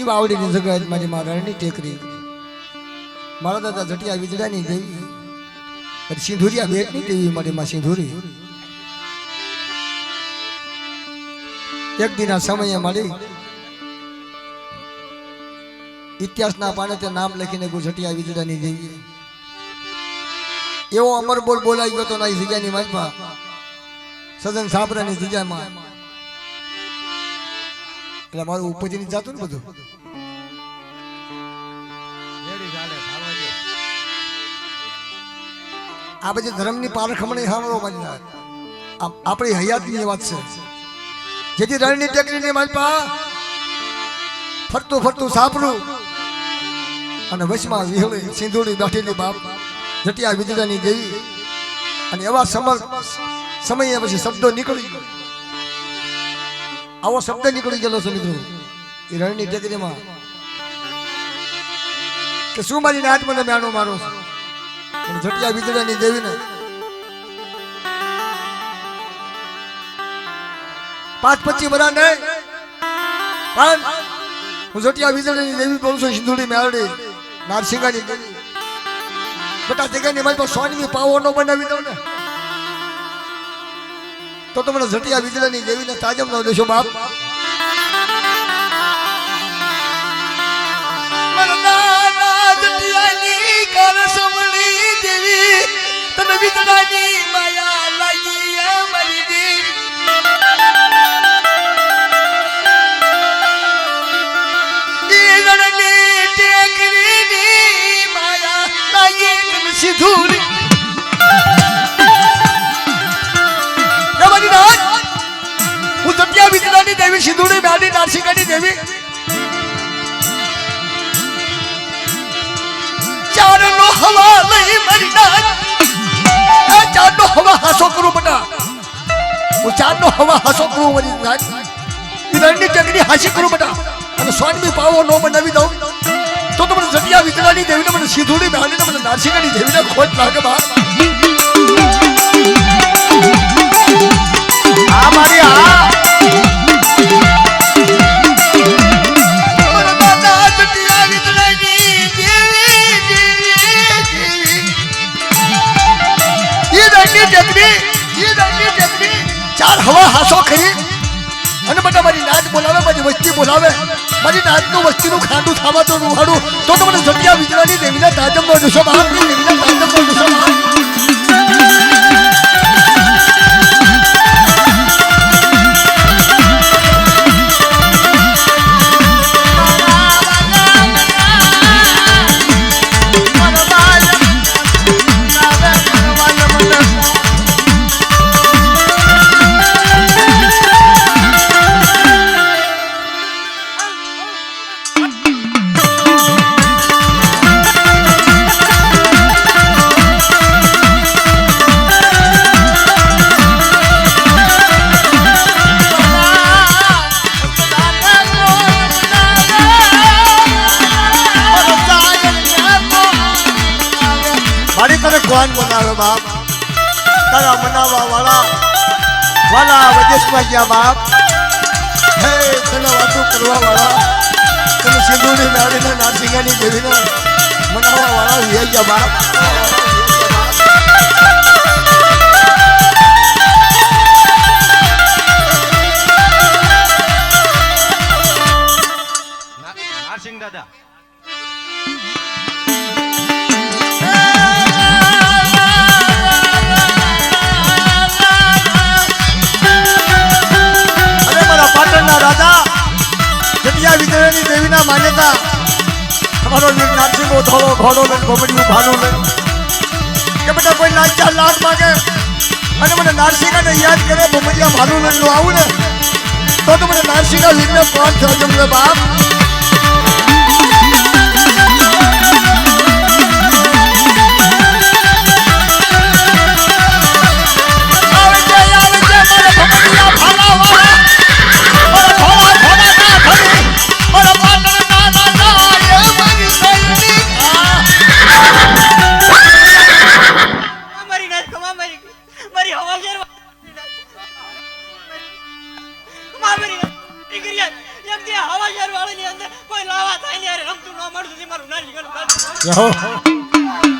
ઈ વાવડીની જગ્યાએ મારી માં રણની ટેકરી મારા દાદા જટિયા વીજળાની દેવી પછી સિંધુરિયા બેટની દેવી મારી માં સિંધુરી એક દિના સમયે મારી ઇતિહાસના પાને તે નામ લખીને જટિયા વીજળાની દેવી એવો અમર બોલ બોલાઈ ગયો તો ના જગ્યાની માજમાં સદન સાપરાની જગ્યામાં એટલે મારું ઉપજીની જાતું ને બધું આ બધી ધર્મની પારખમણી સાંભળો મારી આપણી હયાતની વાત છે જેથી રણની ટેકરીની માલપા ફરતું ફરતું સાપરું અને વચમાં વિહળી સિંધુડી બેઠેલી બાપ જટિયા વીજળાની દેવી અને એવા સમયે પછી શબ્દો નીકળી ગયો આવો શબ્દ નીકળી ગયેલો છે મિત્રો એ રણની ટેકરીમાં કે શું મારી નાટ મને મ્યાનો મારો છે જટિયા વીજળાની દેવીને 5-25 વર્ષ નહીં પણ હું જટિયા વીજળાની દેવી બોલું છું સિંધુડી મેળડી નારસિંગાની દેવી બેટા જગ્યાની મારી પાસે સોનમી પાવો નો બનાવી દઉં ને તો તમને જટિયા વીજળાની દેવીને તાજમ ન દેશો બાપ તને વીજળાની માયા લાગી અમારી દેવી સિંધુરી હું જટિયા વીજળાની દેવી સિંધુડી મેળડી નારસિંગાની દેવી ચારનો હવા લઈ મારી નાથ ચારનો હવા હાસો કરું બટા હું ચારનો હવા હાસો કરું મારી નાથ રણની ટેકરી હાસી કરું બટા અને સોનમી પાવો નો બનાવી દઉં તો તમને જટિયા વીજળાની દેવીને મને સિંધુડી મેળડીને મને નારસિંગાની દેવીને ખોટ લાગે બા આ મારી આ ચાર હવા હાસો ખરી અને બધા મારી નાચ બોલાવે મારી વસ્તી બોલાવે મારી નાચનું વસ્તીનું ખાંડું ખાવા તો રૂહાડું તો મને જટિયા વીજળાની દેવીના તાજમનો જશો બાપની દેવીના તાજમનો જશો કોણ બનાવે બાપ તારા મનાવા વાળા વિદેશમાં ગયા બાપ હે તને વાતો કરવા વાળા તને સિંધુડી મેળડીને નારસિંગાની દેવીને મનાવા વાળા વી ગયા બાપ નારસિંગ દાદા જટિયા વીજળાની દેવીના માન્યતા તમારો નારસિંગો થોડો ઘોડો ને ઘોમડિયું ભાનું ને કે બેટા કોઈ લાચાર લાટ માંગે અને મને નારસિંગાને યાદ કરે ભમડિયા ભાનું ને લો આવું ને તો મને નારસિંગા વીરને કોણ થયો જમલે બાપ હવા શેર વાળી મારું સુધી મારું ના લીગલ જાઓ.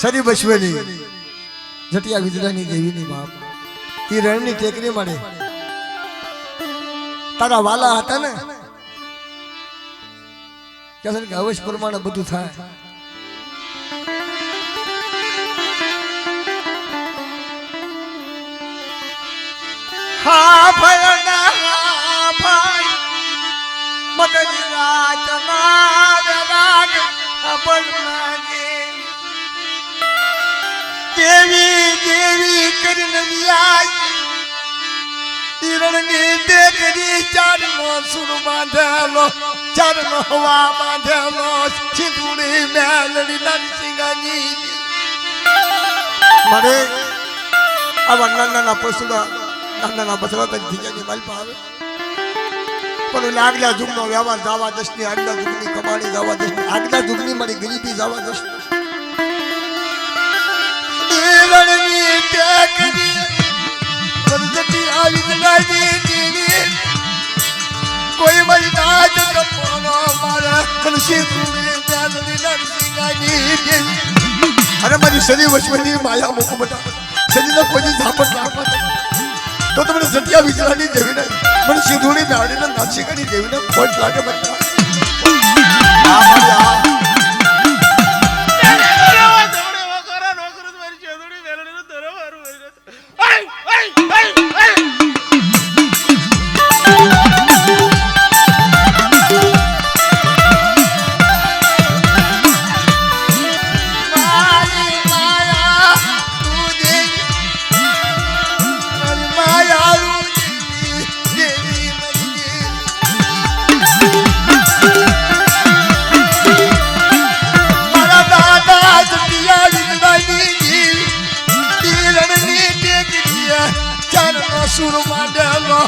સરી બસવેલી જટિયા વિદ્રાની દેવીની બાપ ઈ રણની ટેકરી મળે તારા વાલા હતા ને કે અવશ્ય પ્રમાણે બધું થાય. હા ભયના ભાઈ મદની રાતના રાગ અબલનાગે દેવી દેવી કરીને વ્યાય ઈરણની દેખરી ચારનો સુર બાંધેલો ચારનો હવા બાંધેલો સિંધુડી મેલડી નરસિંહની મારે આવા નાના પશુડા નાના બસરા તક ધીજાની માલપા આવે પણ ઓલે આગલા યુગનો વ્યવહાર જવા દસની આગલા યુગની કમાણી જવા દસની આગલા યુગની મારી ગરીબી જવા દસ. ઈરણની દેખરી સરજતી આવી જલાની દીની કોઈ મરી નાચ કપોનો મારા કનસી તુને મેલડી નરસિંહની અરે મારી શરીર વચવાની માયા મૂકો બટા શરીરનો કોઈ ઝાપટ રાખવા તો તમને જટિયા વિજરાની દેવીને મને સિંધુડી નાડીને નાસિકાની દેવીને ખોટ લાગે બટા. આ મારી આ સુર માંડેલો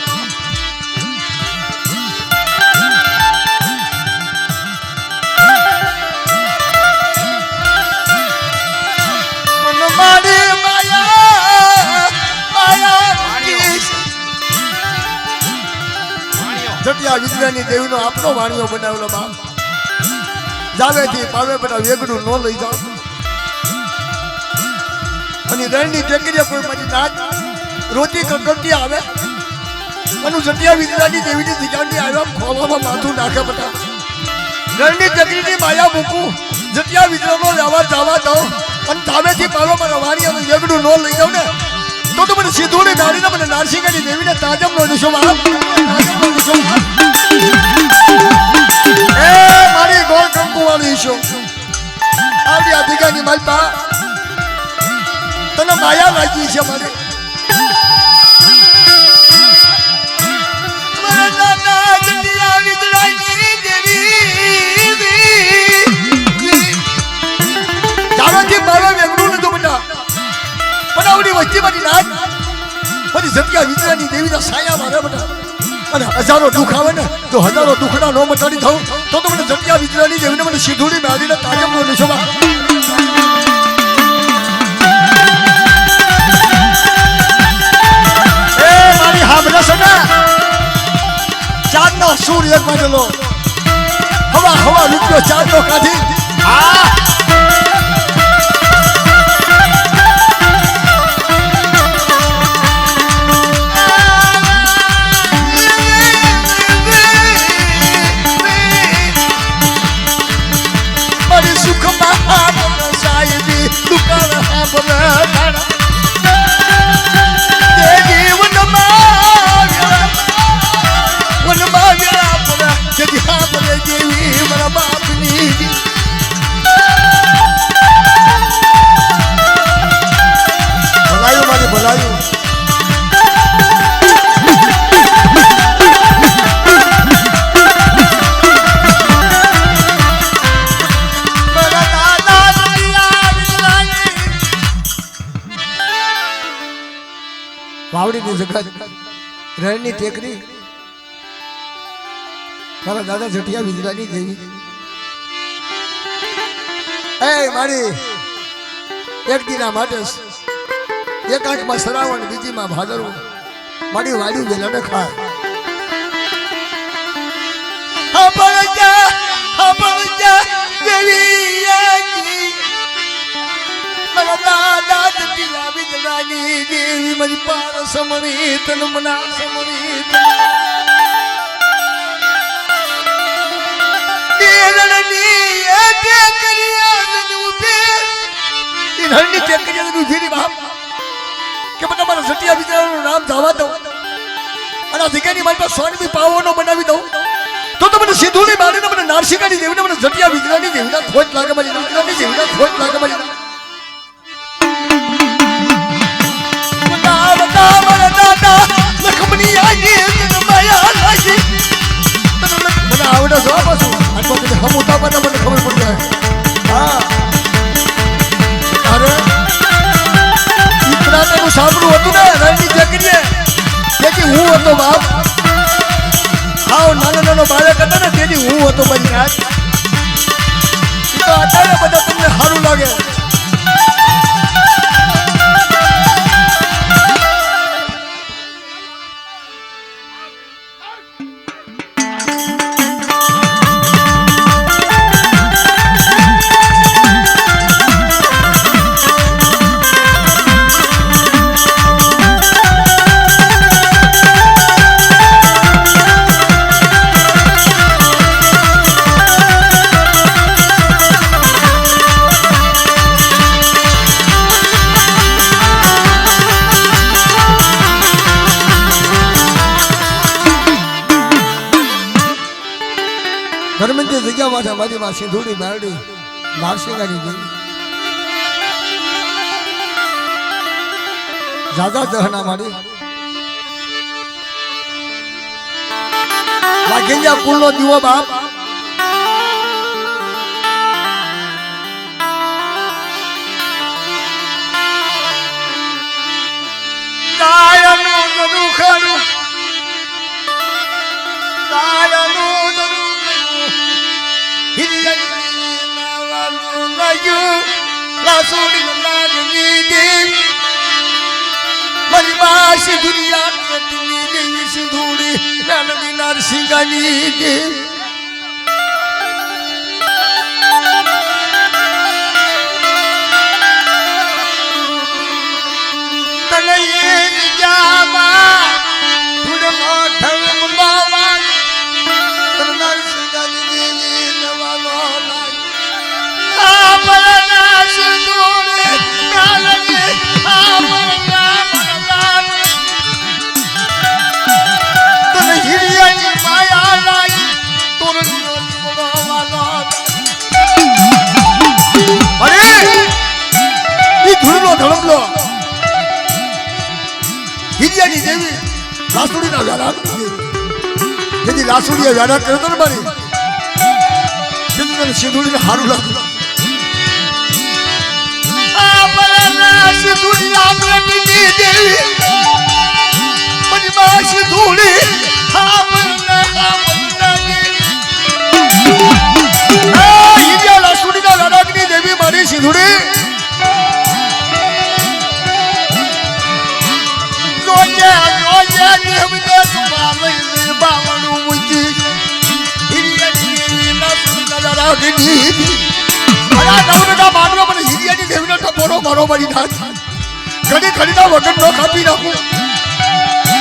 મારી માયા માયા જટિયા વિદ્યાની દેવીનો આપનો વાણીઓ બનાવેલો બાપ જાવેથી પાવે બધા વેગડું ન લઈ જાવ અને રણની ટેકરીએ કોઈ મારી નાચ રોતી કકડતી આવે અને જટિયા વિદ્યાની દેવીની દિગાની આવ્યા ખોવામાં માથું નાખે બધા રણની ટેકરીની માયા મૂકું જટિયા વિદ્યાનો વ્યવહાર જવા દઉં અને તાવેથી પાલો મારા વાણી અને વેગડું ન લઈ જાવ ને તો મને સીધુંની નાડીને મને નારસિંગાની દેવીને તાજમનો નિશો માર તાજમનો નિશો માર એ મારી ગોળ કંકુ વાળી ઈશો આવડી આ દિગાની માલપા તને માયા લાગી છે મારી જગ્યા વિદ્યાની દેવીના સાયા મારે બધા અને હજારો દુઃખ આવે ને તો હજારો દુઃખના નો મટાડી થવું તો મને જગ્યા વિદ્યાની દેવીને મને સીધુડી મેળવીને તાજમનો નિશોમાં સૂર એક બાજુલો હવા હવા રૂપિયો ચાંદો કાઢી હા મારી સુખમાં સાહેબી દુકાન સાંભળ તે જીવનમાં વનમાં વેળા પર જેથી સાંભળે જેવી મારા બાપની ભલાયું મારી ભલાયું મારા દાદા દુનિયા વિજલાની વાવડીની જગત રણની ટેકરી મારા દાદા જટિયા વિજરાની દેવી એ મારી એક દીના માટે એક આંખમાં સરાવણ બીજીમાં ભાદરવું મારી વાડી વેલાને ખાય અપરજા દેવી આજી મારા દાદા દુનિયા વિજલાની દેવી મારી પાર સમરી તન મના સમરી નામ જવા દઉં અને અધિકારી મારી પાસે સ્વામી પાવાનો બનાવી દઉં તો મને સીધુની મારીને મને નારસિકાની દેવીને મને જટિયા વિજ્ઞાની દેવીના ખોટ લાગે મારી વિજ્ઞાની દેવીના ખોટ લાગે મારી લખમણી આજી માયા લાગી મને આવડે જવાબ છું આટલો બધે હમ ઉતાવળના મને ખબર પડી જાય હા અરે ઇતના તો સાંભળું હતું ને રણની જકરીએ તેથી હું હતો બાપ હાવ નાનો બાળક હતો ને તેથી હું હતો મારી રાત તો અત્યારે બધા તમને સારું લાગે ધર્મની જગ્યામાં છે મારી માં સિંધુડી મેરડી નારસિંગાની દેવી જાજા જહના મારી વાઘેલિયા કુલનો દીવો બાપ કાયનું દુખરું કાયનું દુખરું હિરિયની નાવાનું લાગ્યું લાસુડી લાગની દેવ મારી માસી દુનિયા તુમી દેવી સિંધુડી નાનની નારસિંગાની દેવ તને એ જામા ધૂળનો ઠમલાવા તને નારસિંગાની દેવી નવાનો લાય આપણા સિંધુડે નાનની આપણા તને હિરિયાની માયા લાય તોરનો બોલાવાનો અરે ઈ ધૂળનો ધડમલો હિરિયાની દેવી લાસુડીના વ્યારા જેથી લાસુડીએ વ્યારા કર્યો હતો ને મારી સિંધુને સિંધુડીને સારું લાગ્યું સિંધુડી આંગળની દેવી મારી માં સિંધુડી હિરિયા લાસુડીના વ્યારાની દેવી મારી સિંધુડી રોજે રોજે દેવને સુમાલઈ બાવણું મૂકી મારો મારી નાથ ઘડી ઘડીના વગર નો કાપી નાખું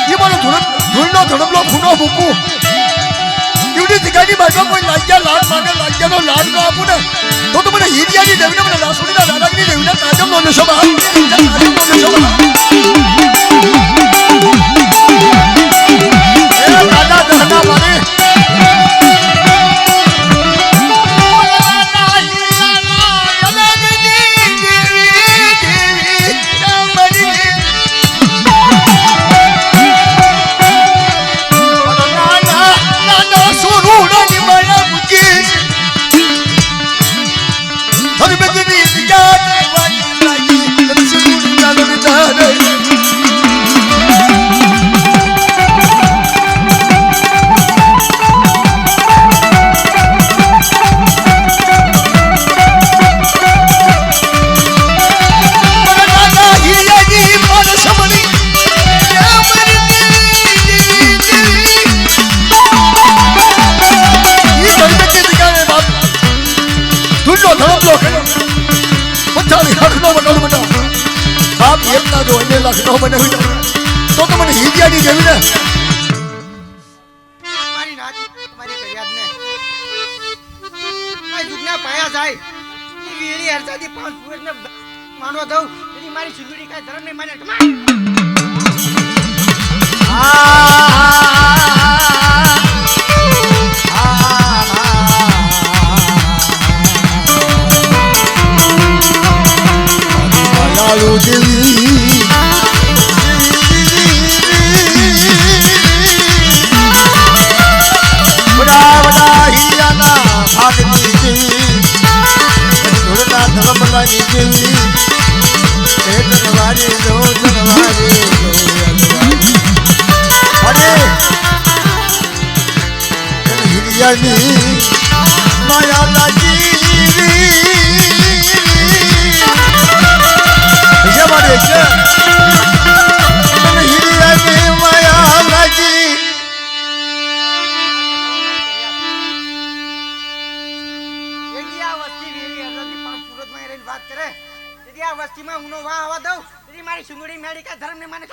એ મારો ધૂળનો ધડમલો ખૂનો મૂકું એવડી જગ્યાની બાજુ કોઈ લાગ્યા લાડ માંગે લાગ્યાનો લાડ ન આપું ને તો મને હીરિયાની દેવીને મને લાસુડીના દાદાની દેવીને તાજમનો નશો દાદા દહના મારે લખનો બનાવી તો મને હીરિયાની જેવી ને મારી નાચ મારી ફરિયાદ ને આ જુગના પાયા જાય વીરી હરસાદી પાંચ પુર ને માનવા દઉં એની મારી સુંદરી કાય ધર્મ ને માને લાલુ દેવી બડા હીરાના ભાગની દેવી ધૂળના ધર્મલાની દેવી એ જનવારી જો જનવારી અરે હીરિયાની માયા લાગી મારે છે હીરિયાની માયા લાગી વાત કરે તેથી આ વસ્તીમાં ઉનો વા આવવા દઉં તેથી મારી સુંદરી મેળી કા ધર્મ ને માને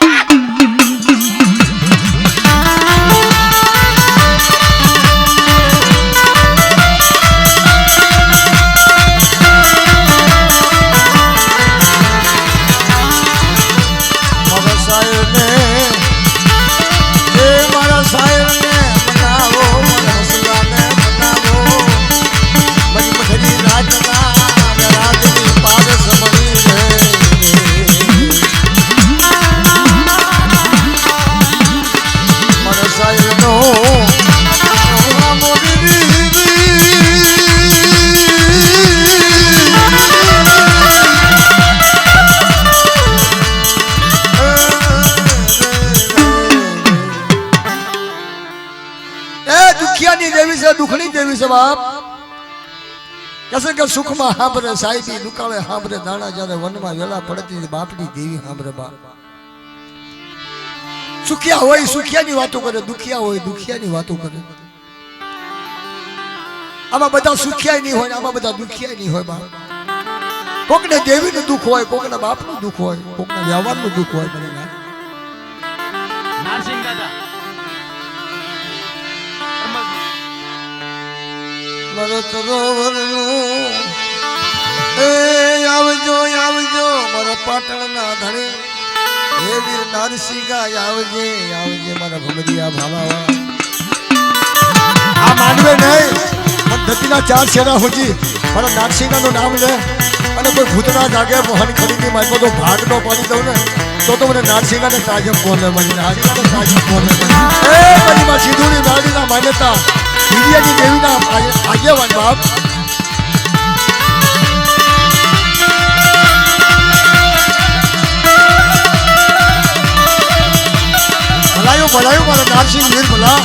દુખણી દેવી છે બાપ કસે કે સુખમાં હાંભરે સાહેબી દુકાળે હાંભરે દાણા જ્યારે વનમાં વેલા પડતી બાપની દેવી હાંભરે બાપ સુખિયા હોય સુખિયાની વાતો કરે દુખિયા હોય દુખિયાની વાતો કરે આમાં બધા સુખિયા નહીં હોય આમાં બધા દુખિયા નહીં હોય બાપ કોકને દેવીનું દુઃખ હોય કોકના બાપનું દુઃખ હોય કોકના વ્યવહારનું દુઃખ હોય મને નારસિંહ દાદા મારો સરોવરનું એ આવજો આવજો મારા પાટણના ધણે હે વીર નારસિંગા આવજે આવજે મારા ભમરિયા ભાવાવાળા આ માંડવે નહીં ધરતીના ચાર શેરા હોજી મારા નારસિંગાનું નામ લે અને કોઈ ભૂતના જાગે મોહન ખરીદી મારી તો ભાગ નો પાડી દઉં ને તો મને નારસિંગાને તાજમ બોલે મને નારસિંગાને તાજમ બોલે એ મારી માં સિંધુની નાડીના માન્યતા હીરિયાની દેવીના આગેવાન બાપ ભલાયું ભલાયું મારા નારસિંહ વીર ભલા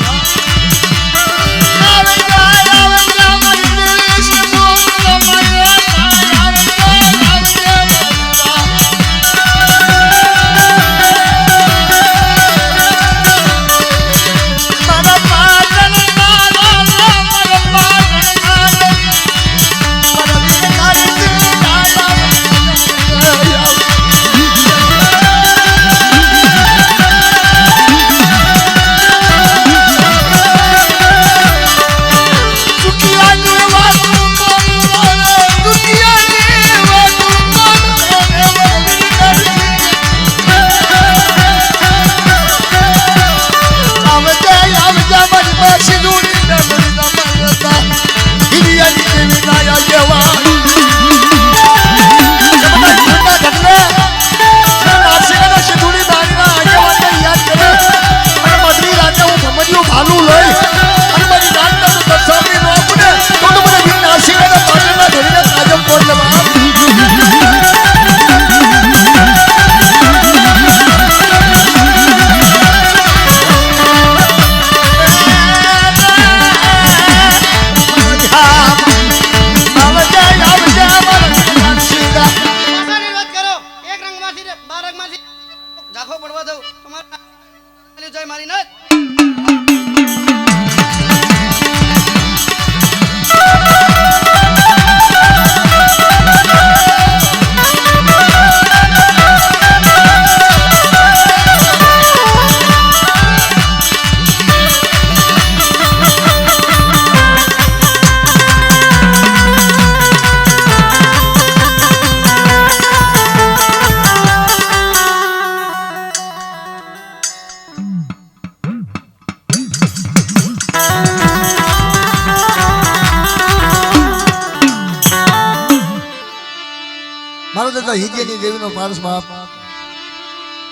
દાદા હિજેની દેવીનો પારસ બાપ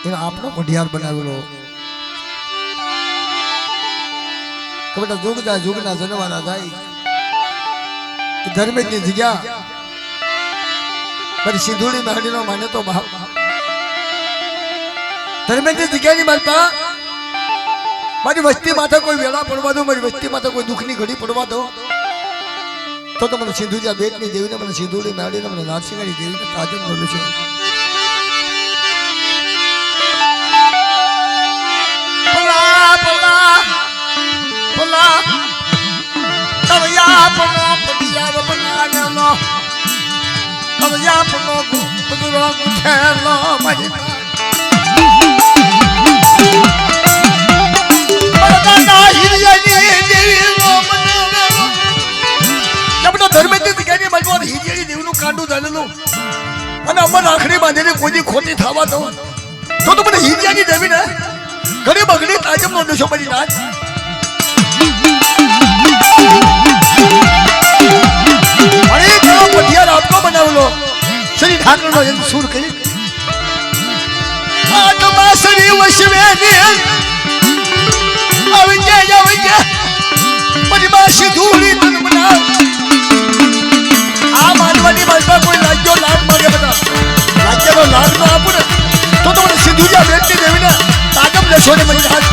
એનો આપણો પઢિયાર બનાવેલો કે બેટા જોગદા જોગના જનવાના જાય ધર્મેજની જગ્યા મારી સિંધુડી મહાડીનો માને તો બાપ ધર્મેજની જગ્યાની માલપા મારી વસ્તી માથે કોઈ વેળા પડવા દો મારી વસ્તી માથે કોઈ દુઃખની ઘડી પડવા દો તો મને સિંધુજા બેટની દેવીને મને સિંધુડી મહાડીને મને નારસિંહાની દેવીને તાજમ બોલું છું અને અમર આખરી બાંધીને કોઈ ખોટી થવા દો તો મને હિરિયાની દેવી ને ઘણી બગડી તાજમ નો દેશો બની નાચ અરે કેવો પઢિયાર આપકો બનાવલો શ્રી ઠાકર નો એમ સુર કરી આ તો માસરી વશવેની આવજે પછી માસી ધૂળી તન બનાવ આ માનવાની માલપા કોઈ લાગ્યો લાડ માગે બધા લાગ્યાનો લાડ નો આપું ને તો મને સિંધુજા બેટની દેવીને તાજમ લેશો ને મળી હાથ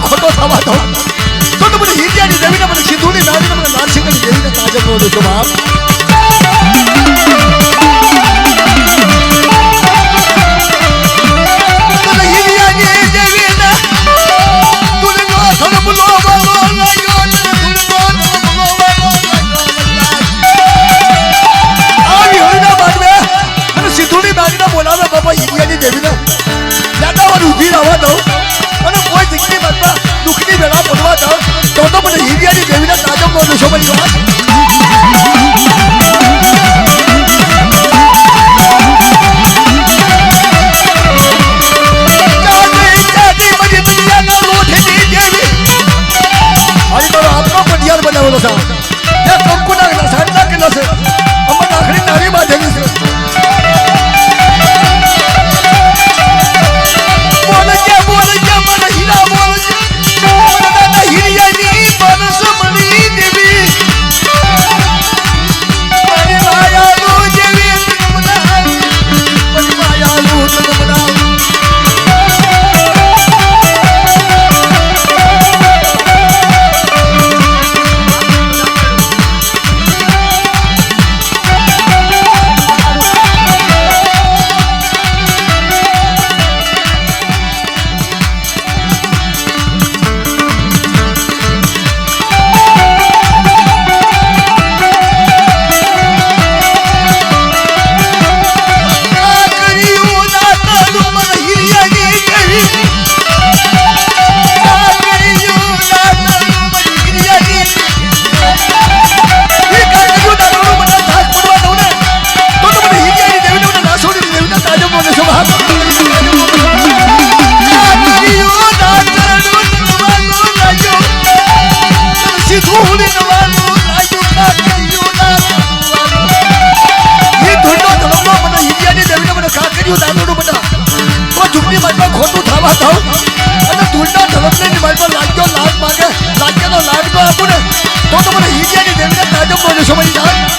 ખોટો થવા દો તો મને હિરિયાની દેવીને મને સિંધુની નાડીને મને નારસિંહાની દેવીને તાજમ નો દેશો બાપ બોલાવે બાપા હિરિયાની દેવીને દાદાવાર ઉભી રહેવા દો અને કોઈ દીકરી બાપા દુઃખની વેળા પડવા દો તો મને હિરિયાની દેવીને તાજમ નો દેશો બની વાત બનાવેલો છે એ કંકુના સાંજના કિલ્લો છે અમર આખરી નારી બાંધેલી છે ખોટું થવા દઉં અને ધૂળના ધલકની મારી લાગ્યો લાડ માગે લાગ્યાનો લાડ નો આપું ને તો મને હિરિયાની દેવીને તાજમ નો દેશો બની જાય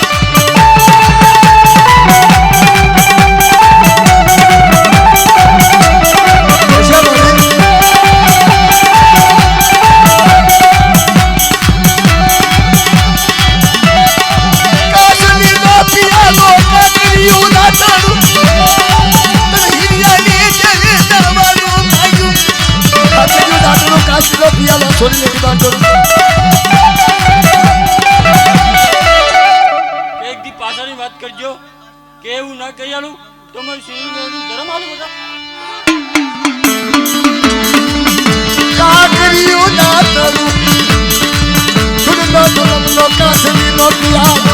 છોડી લેતી બાંધો એક દી પાછળની વાત કરજો કે એવું ના કહી આલું તો મારી શરીર ધર્મ આલું બધા કર્યું ના કરું સુરનો ધોલમનો કાસરીનો પિયાનો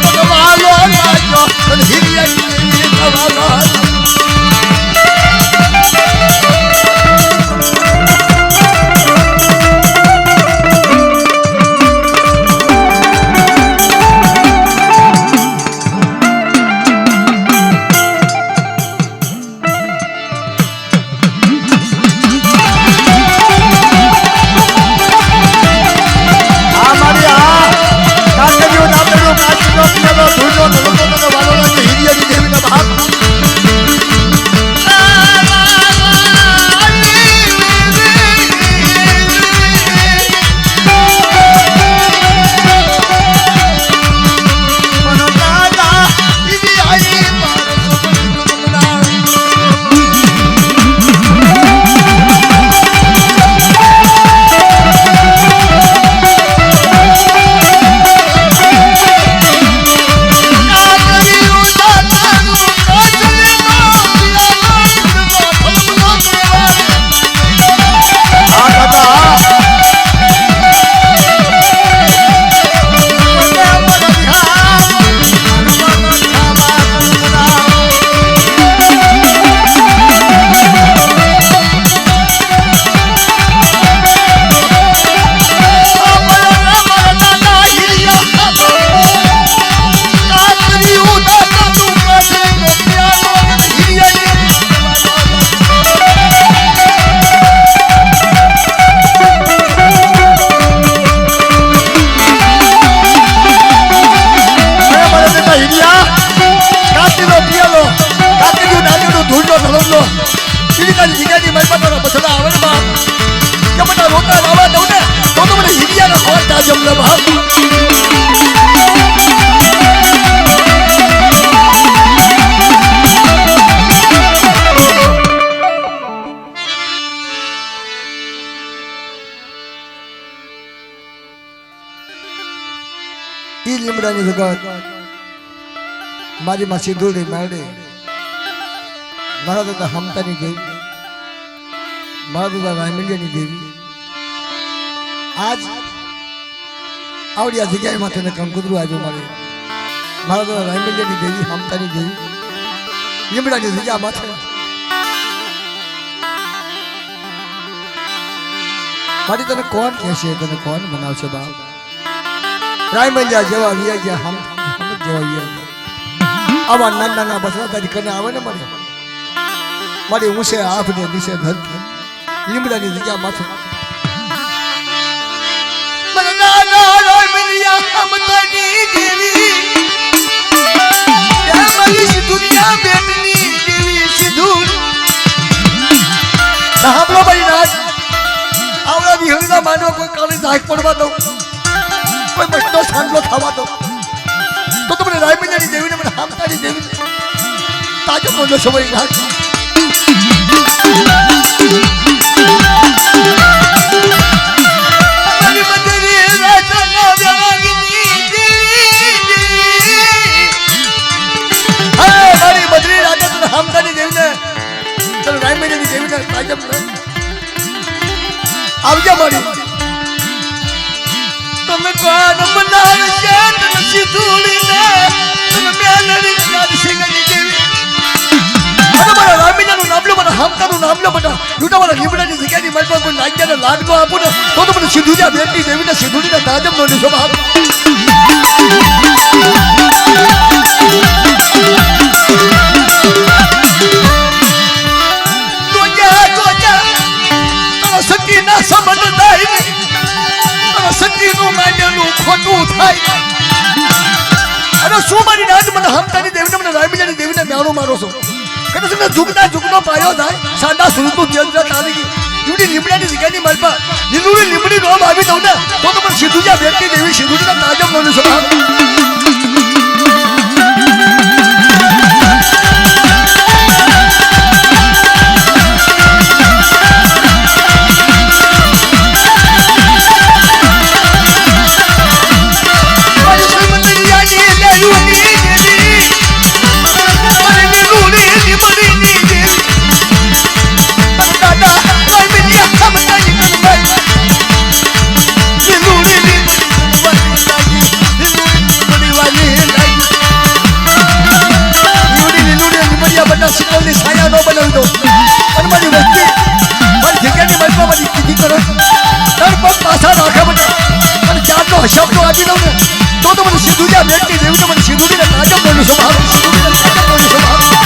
ભગવાલો લાગ્યો અને હિરિયાની કવાલો લીમડાની જગત મારી માં સિંધુડી માડી મારા દાદા હમતાની દેવી મારા દાદા રાયમિલિયાની દેવી આજ આવડી આ જગ્યાએ માથે કંકુતરું આવ્યું મારે મારા દાદા રાયમિલિયાની દેવી હમતાની દેવી લીમડાની જગ્યા માથે મારી તને કોણ કહેશે તને કોણ બનાવશે બાપ રાયમલિયા જેવા વિયા ગયા હમ જેવા વિયા આવા નાના બસરા તારી કને આવે ને મને મારી ઊંચે આંખ ને નીચે ધરતી લીમડાની જગ્યા માથે મને નાના રાયમલિયા હમતાની દેવી એ મારી દુનિયા બેટની દેવી સિંધુર સાંભળો ભાઈ નાથ આવડા વિહંગના માનો કોઈ કાળી ઝાંક પડવા દઉં કોઈ મસ્તો સાંભળો થવા દો તો તમને રાયમલિયાની દેવીને મને હામતાની દેવીને તાજો બોલો સમય નાખ મારી મધરી રાજાના વ્યાગની દેવી હા મારી મધરી રાજા તને હામતાની દેવીને તને રાયમલિયાની દેવીને તાજો આવજો મારી તમે કોણ બનાવશે તને સિંધુડીને તને મેલડી નરસિંહની દેવી અને મારા રામીનાનું નામ લો મારા હામતાનું નામ લો બેટા લૂટા મારા લીમડાની જગ્યાની મારી કોઈ નાગ્યાને લાડકો આપું ને તો મને સિંધુડિયા બેટની દેવીને સિંધુડીના તાજમ નો નિશો બાપ તારા સતીના સંબંધ થાય સતીનું માન્યનું ખોટું થાય અને શું મારી નાથ મને હમતાની દેવીને મને રાયમલિયાની દેવીને મ્યાણું મારો છો કદાચ તમને ઝુકનો પાયો થાય સાડા સુરતું ચંદ્ર તારી એવડી લીમડાની જગ્યાની મારી પર લીલુડી લીમડી નોમ આવી દઉં ને તો મને સિંધુડિયા બેટની દેવી સિંધુડીના તાજમ નો નિશો I'm જો શબ્દો આપી દઉં ને તો મને સિંધુજા બેટની દેવી તો મને સિંધુડીને કાજમ બોલું છું મારું સિંધુડીને કાજમ બોલું છું મારું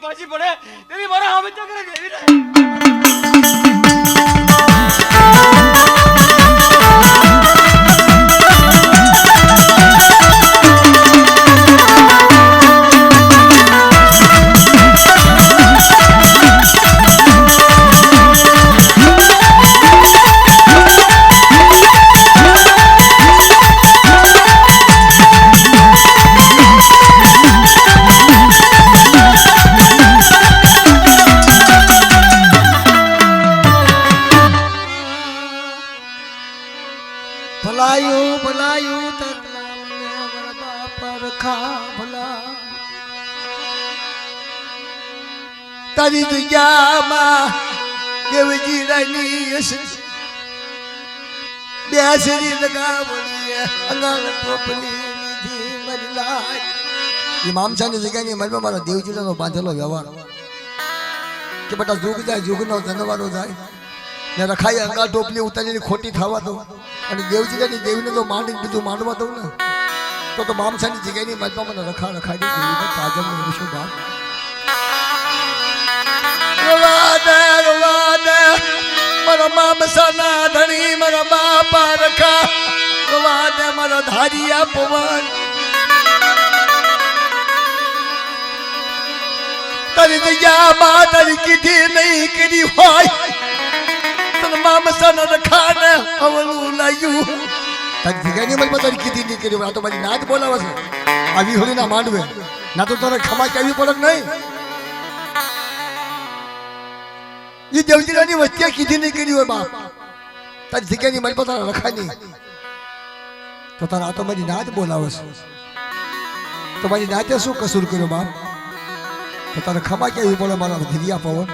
પાછી પડે તેની મારા હામે ચક્ર દેવી રે તારી દુનિયામાં દેવજી રાની બેસરી લગાવણી અંગાલ પોપલી લીધી મરલાય એ મામસાની જગ્યાની મનમાં મારા દેવજીનો બાંધેલો વ્યવહાર કે બેટા જુગ જાય જુગનો ધનવારો જાય ને રખાઈ અંગા ટોપલી ઉતારીને ખોટી થવા દો અને દેવજીની દેવીને તો માંડી બીજું માંડવા દઉં ને તો મામસાની જગ્યાની મનમાં મને રખાડી દેવીને કાજમનું શું બાપ મારા મામસાના ધણી મારા બાપા રખા વાદે મારા ધારિયા પવન તારી દયામાં તારી કીધી નહીં કરી હોય તને મામસાના રખાને હવલું લાગ્યું તારી જગ્યાની મનમાં તારી કીધી નહીં કરી આ તો મારી નાચ બોલાવે છે આવી હોળી ના માંડવે ના તો તારે ખમા કેવી પડે નહીં ये देवजीरानी वच्चे कीधी नहीं करी हो बाप तारी जग्यानी मरी पर रखा नहीं तो तारा तो मेरी नाच बोलावस तो मेरी नाचे शू कसूर कर्यो बाप तो तारे खमा केवी बोले मारा धीरिया पवन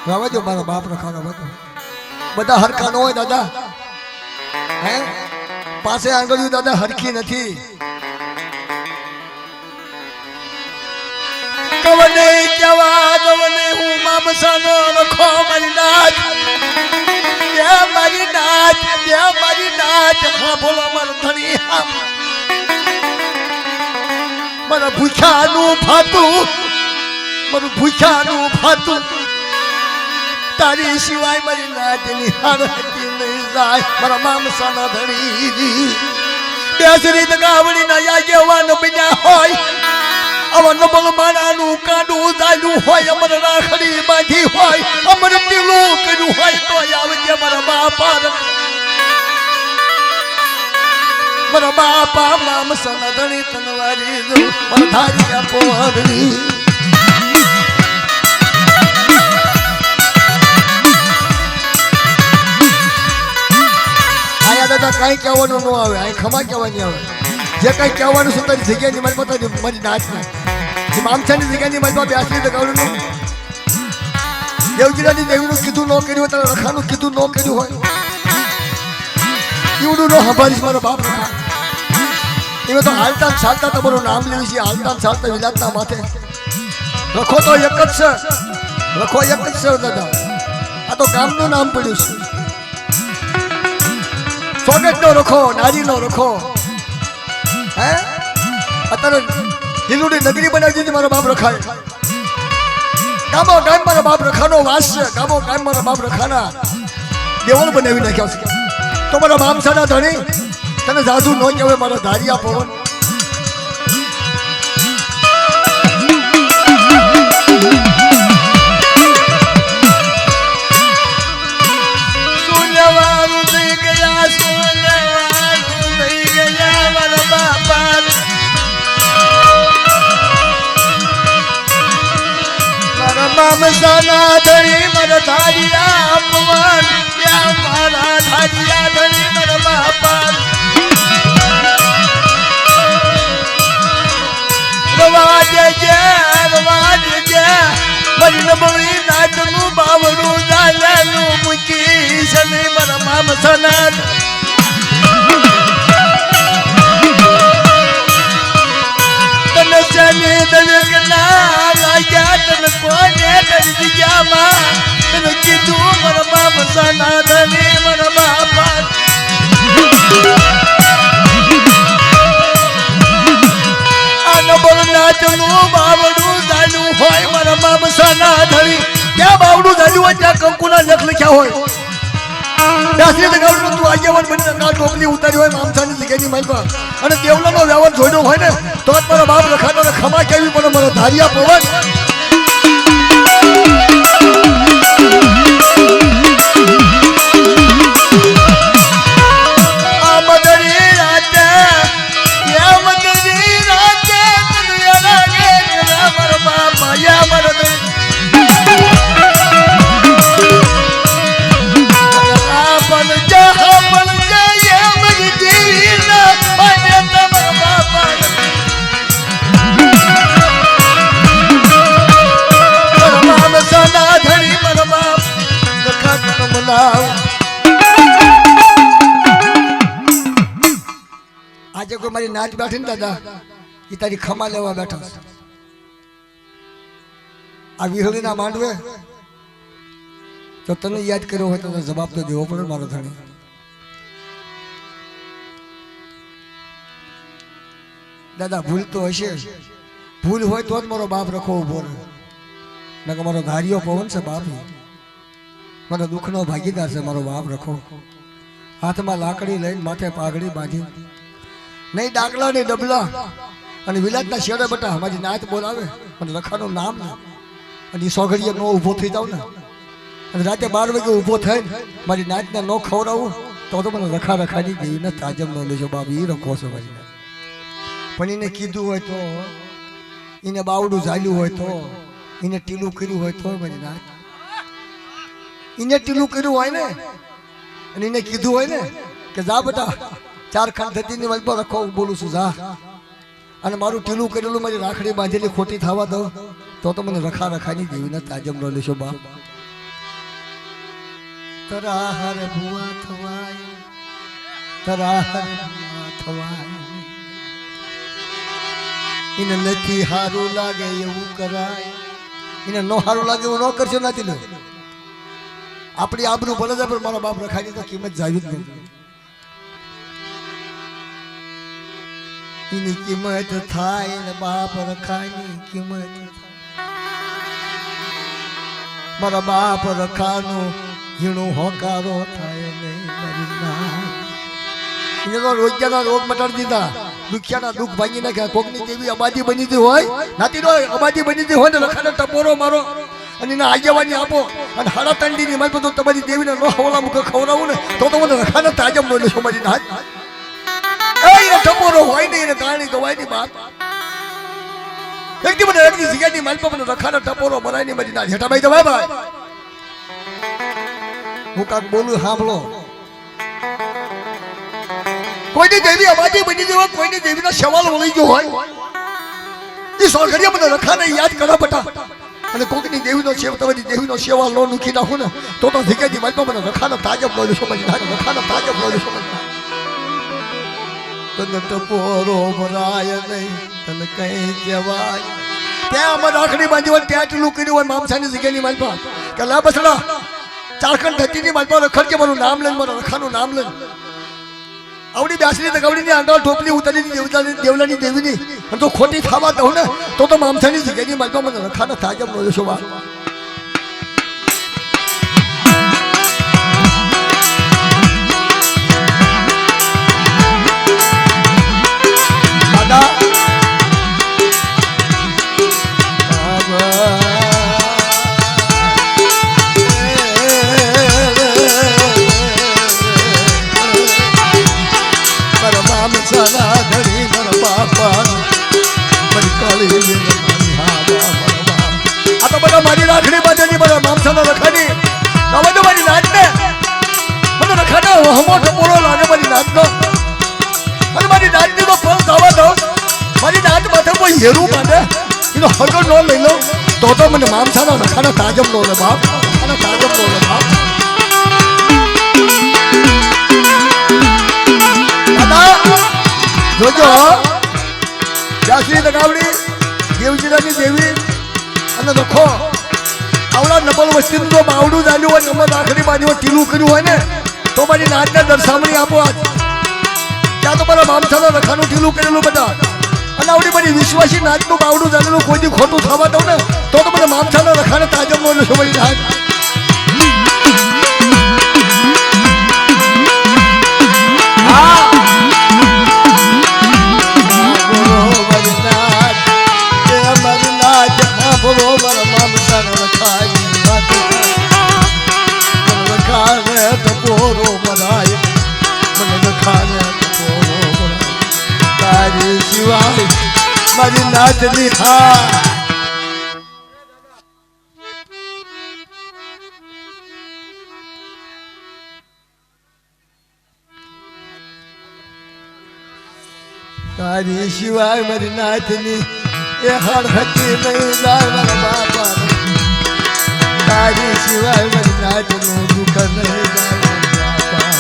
रावा जो मारा बाप रखा रवा तो बधा हरखा न होय दादा हैं पासे आंगळियो दादा हरखी नहीं कवने जवाद वने हूँ મામસાનો રખો મારી નાચ મારી નાચ હા બોલો મારો ધણી હા મારા ભૂખ્યાનું ફાતું તારી સિવાય મારી નાચની હારતી નહીં જાય મારા મામસાના ધણી બેસરી તો ગાવડી ના યાજવાન બન્યા હોય અવન બલ માણાનું કાંડું ચાલ્યું હોય અમર રાખડી બાંધી હોય અમર ટીલું કર્યું હોય તો આવજે મારા બાપા મામસાના ધણી તનવારી જો મારા ધારી આપો હરણી દાદા કઈ કહેવાનું ન આવે અહીં ખમા કહેવાની આવે જે કઈ કહેવાનું છે તારી જગ્યાની મારી બતા મારી નાચ મામસાની જગ્યાની મારી પાસે બેસી લગાવવાનું દેવજીરાની દેવીનું કીધું ન કર્યું તારા રખાનું કીધું ન કર્યું હોય એવડું ન સંભાળીશ મારો બાપ રખા એમાં તો હાલતા ચાલતા તમારું નામ લેવું છે હાલતા ચાલતા વિલાસના માથે રખો તો એક જ છે દાદા આ તો ગામનું નામ પડ્યું છે સ્વાગત નો રખો નારી નો રખો હે અત્યારે હિલુડી નગરી બનાવી દીધી મારો બાપ રખાય ગામો ગામ મારા બાપ રખાનો વાસ છે ગામો ગામ મારા બાપ રખાના દેવળ બનાવી નાખ્યા છે તો મારા મામસાના ધણી તને જાદુ ન કહેવાય મારા ધારિયા પવન મામસાના ધણી મારા ધારિયા પવન મારા ધારિયા ધણી મારા બાપા રવાજ જે મારી નબળી નાચનું બાવડું ચાલેલું મૂકી છે મારા મામસાના તને શનિ દરેક ના લાગ્યા તને કોને કરી દીધા તને કીધું મારા મામસાના ધણી મારા બાપા આ નબળ નાચનું બાવડું ચાલ્યું હોય મારા મામસાના ધણી ક્યાં બાવડું ચાલ્યું હોય ત્યાં કંકુના લખ લખ્યા હોય દાસરી લગાવડું તું આગેવાન બની ના ટોપલી ઉતારી હોય મામસાની જગ્યાની માલમાં અને દેવલાનો વ્યવહાર જોડ્યો હોય ને તો જ મારા બાપ રખાતો ખમા કેવી પણ મારો ધારિયા પવન આજે કોઈ મારી નાચ બેઠી ને દાદા એ તારી ખમા લેવા બેઠો આ વિહળીના માંડવે તો તને યાદ કર્યો હોય તો જવાબ તો દેવો પડે મારો ધણી દાદા ભૂલ તો હશે ભૂલ હોય તો જ મારો બાપ રખો ઉભો રહે ને મારો ધારિયો પવન છે બાપ મારો દુઃખનો ભાગીદાર છે મારો બાપ રખો હાથમાં લાકડી લઈને માથે પાઘડી બાંધી નહીં ડાકલા નહીં ડબલા અને વિલાસના શેડે બટા અમારી નાચ બોલાવે અને રખાનું નામ ને અને એ સોઘડીએ નો ઊભો થઈ જાવ ને અને રાતે 12 વાગે ઊભો થઈને મારી નાચને ન ખવડાવું તો મને રખાની દેવી ને તાજમ ન લેજો બાપ એ રખો છો મારી પણ એને કીધું હોય તો એને બાવડું ઝાલ્યું હોય તો એને ટીલું કર્યું હોય તો મારી નાચ એને ટીલું કર્યું હોય ને અને એને કીધું હોય ને કે જા બેટા 4 ખાંડ ધતીની વાલમાં રખો બોલું છું જા અને મારું ટીલું કરેલું મારી રાખડી બાંધેલી ખોટી થવા દો તો મને રખાની દેવી ને તાજમ ન લેશો બાપ તરા હર ભુવા થવાય એને નથી હારું લાગે એવું કરાય એને નો સારું લાગે એવું ન કરશો નથી લો આપણી આબરૂ ભલે જાય પણ મારા બાપ રખાયની તો કિંમત જાવી જ નથી એની કિંમત થાય ને બાપ રખાયની કિંમત મારા બાપ રખાનું ઝીણું હોકારો થાય નહીં મારી ના એને તો રોજના રોગ મટાડી દીધા દુખિયાના દુઃખ ભાંગી નાખ્યા કોકની જેવી અબાજી બની હતી હોય નાતી તો અબાજી બની હતી હોય ને લખાને ટપોરો મારો અને એના આગેવાની આપો અને હાડા તંડીની માલ તો તમારી દેવીને નો હવલા મુખ ખવડાવું ને તો મને લખાને તાજમ નો લેશો મારી નાચ એને ટપોરો હોય ને એને કારણે ગવાય ની બાપ એકદી મને એકદી જગ્યાની માલ પર મને લખાને ટપોરો મરાય ની મારી નાચ હેઠાભાઈ જવાય ભાઈ હું કાક બોલું સાંભળો કોઈની દેવી અબાજી બની ગઈ હોય કોઈની દેવીનો સવાલ વળી ગયો હોય એ સોગડિયા મને રખાને યાદ કરો બટા અને કોકની દેવીનો સેવ તમારી દેવીનો સેવા લો નુખી નાખું ને તો ભીકેજી માલમાં મને રખાનો તાજબ લો સમજી નાખ રખાનો તાજબ લો સમજી તને ટપોરો ભરાય નહીં તને કઈ કહેવાય ત્યાં અમારે આખડી બાંધી હોય ત્યાં એટલું કર્યું હોય મામસાની જગ્યાની માલમાં કે લા બસડા ચારખંડ ધરતીની માલમાં રખડજે મારું નામ લઈને મારા રખાનું નામ લઈને આવડી બેસરી તગવડીની આંગળ ટોપલી ઉતરી દેવલાની દેવીની અને તો ખોટી થવા દઉં ને તો મામસાની જગ્યાની માલમાં મને રખાના તાજબ નો લેશો વાત દાદા સારા ઘડી મારા બાપા મારી કાળી આ તો બધા મારી રાખડી બાજુની બધા મામસાના રખાની હવે તો મારી નાચ ને મને રખાને હમો ટપોરો લાગે મારી નાચનો અને મારી નાચની તો ફળ થવા દો મારી નાચ માથે કોઈ હેરું બાંધે એનો હગર ન લઈ લો તો મને મામસાના રખાના તાજમ નો લે બાપ અને તાજમ નો લે બાપ જોજો જાસરી તગાવડી દેવજીરાની દેવી અને લખો આવડા નબળ વસ્તીનું તો બાવડું ચાલ્યું હોય નંબર આખરી બાજુ ટીલું કર્યું હોય ને તો મારી નાચને દર્શાવણી આપો આજ ત્યાં તો મારા મામસાના રખાનું ટીલું કરેલું બધા અને આવડી બધી વિશ્વાસી નાચનું બાવડું ચાલેલું કોઈ ખોટું થવા દઉં ને તો મને મામસાના રખાને તાજમ નો લેશો મારી નાચ મારી નાચની હા તારી સિવાય મારી નાચની એ હર હતી નહીં જાય મારા બાપા તારી સિવાય મારી નાચનું દુઃખ નહીં જાય મારા બાપા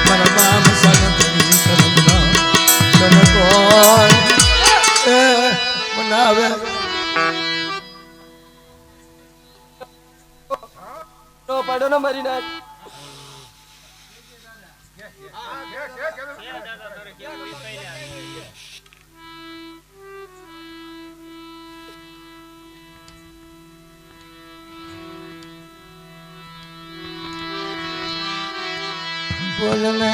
મારા બાપ સાને તને કોણ મનાવે તો પાડો ને મારી નાચ બોલને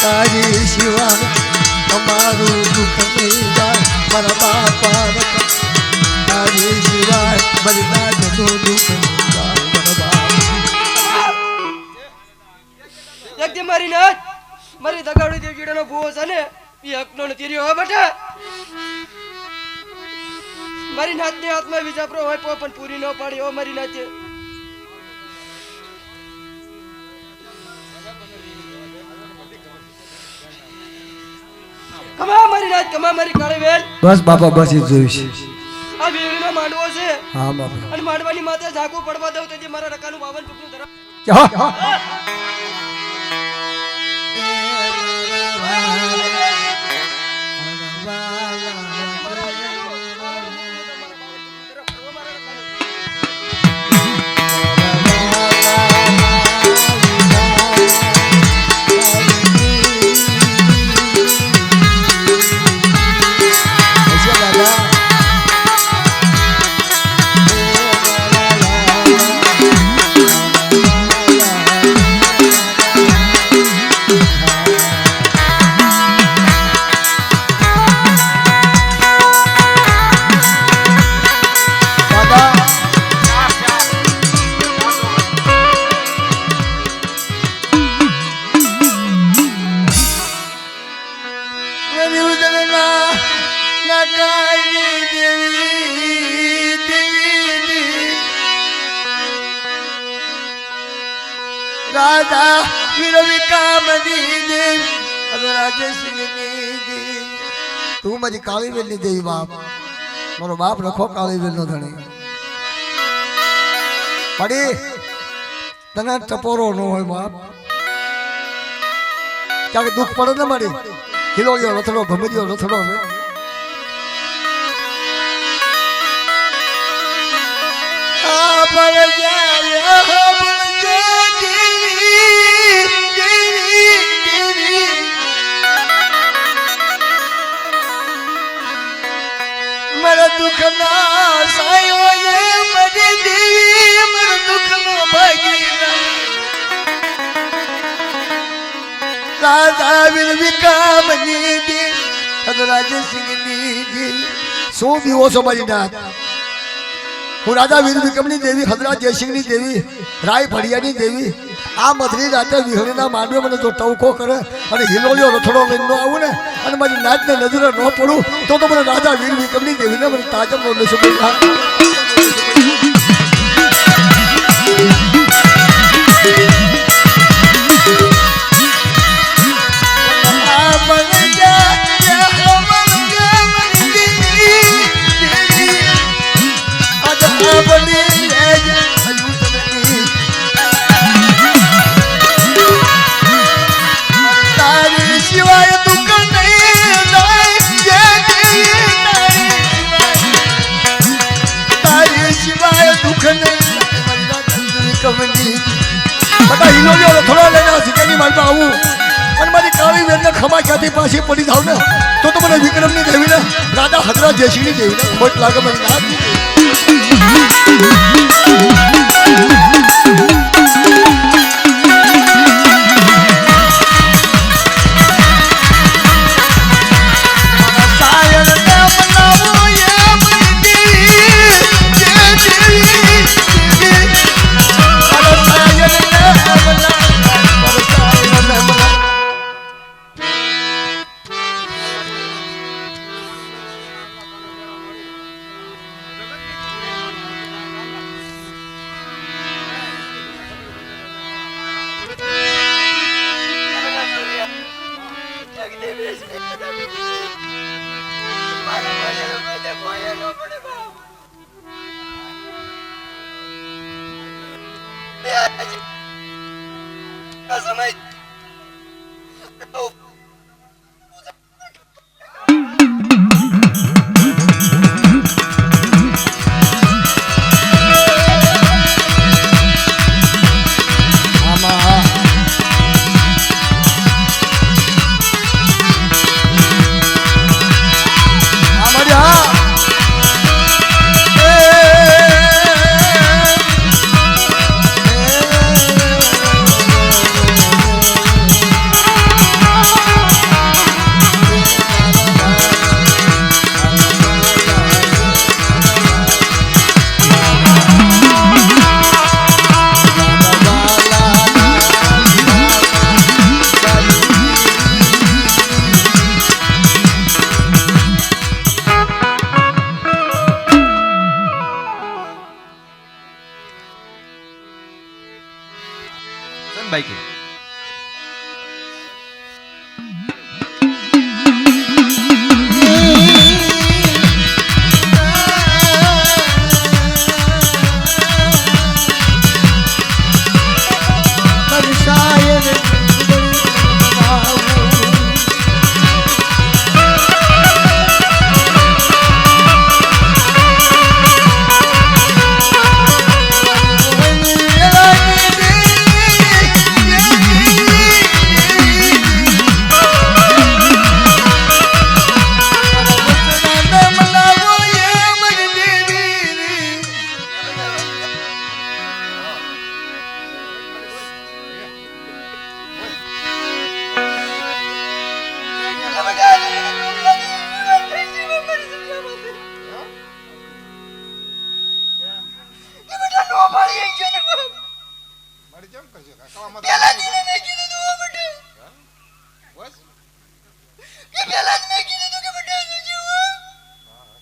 તારી સિવાય અમારું દુઃખ નહીં જાય મારા બાપા તારી સિવાય મારી નાચનું દુઃખ નહીં જાય મારા બાપા એકદી મારી નાચ મારી દગાવડી દેવજીડાનો ભૂવો છે ને એ હકનો નથી રહ્યો હો બેટા મારી નાચની હાથમાં વિજાપરો હોય પણ પૂરી ન પાડી હો મારી નાચે દેવીનાથ કમા મારી કાળી વેલ બસ બાપા બસ એ જોઈશ. આ વેલીનો માંડવો છે હા બાપા. અને માંડવાની માથે ઝાકું પડવા દઉં તો જે મારા રકાનું 52 ચૂકનું ધરા હા. રાજા વિરવિકામની દેવી રાજસિંહની દેવી તું મારી કાળી વેલની દેવી બાપ. મારો બાપ રખો કાળી વેલનો ધણી. પડી તને ટપોરો ન હોય બાપ. ક્યાંક દુઃખ પડે ને મારી હિલોયો રથડો ભમરીયો રથડો હવે મારા દુઃખ ના સાયો મારી દેવી મારા દુઃખ નો ભાગી રાજા વિરવિકામની દેવી રાજસિંહની દેવી. શું દીવો છો મારી નાથ. હું રાજા વીર વિક્રમની દેવી હદરા જયસિંહની દેવી રાય ફળિયાની દેવી આ મધરી રાતે વિહળીના માંડવે મને જો ટવકો કરે અને હિલોલિયો રથડો લઈને ન આવું ને અને મારી નાચને નજરે ન પડું તો મને રાજા વીર વિક્રમની દેવીને મને તાજમનો નશો બધા હિલોલિયો રથડો લઈને સિકરની માલમાં આવું અને મારી કાળી વેલને ખમા ક્યાંથી પાછી પડી જાવ ને તો મને વિક્રમની દેવીને રાજા હદરા જયસિંહની દેવીને ખોટ લાગે મારી નાથ. ફાડી છે ને બાપ. મારી કેમ કરશે કાકા પેલા જ મેં કીધું તું હો બેટા. બસ એ પેલા જ મેં કીધું તું કે બેટા શું છે હો?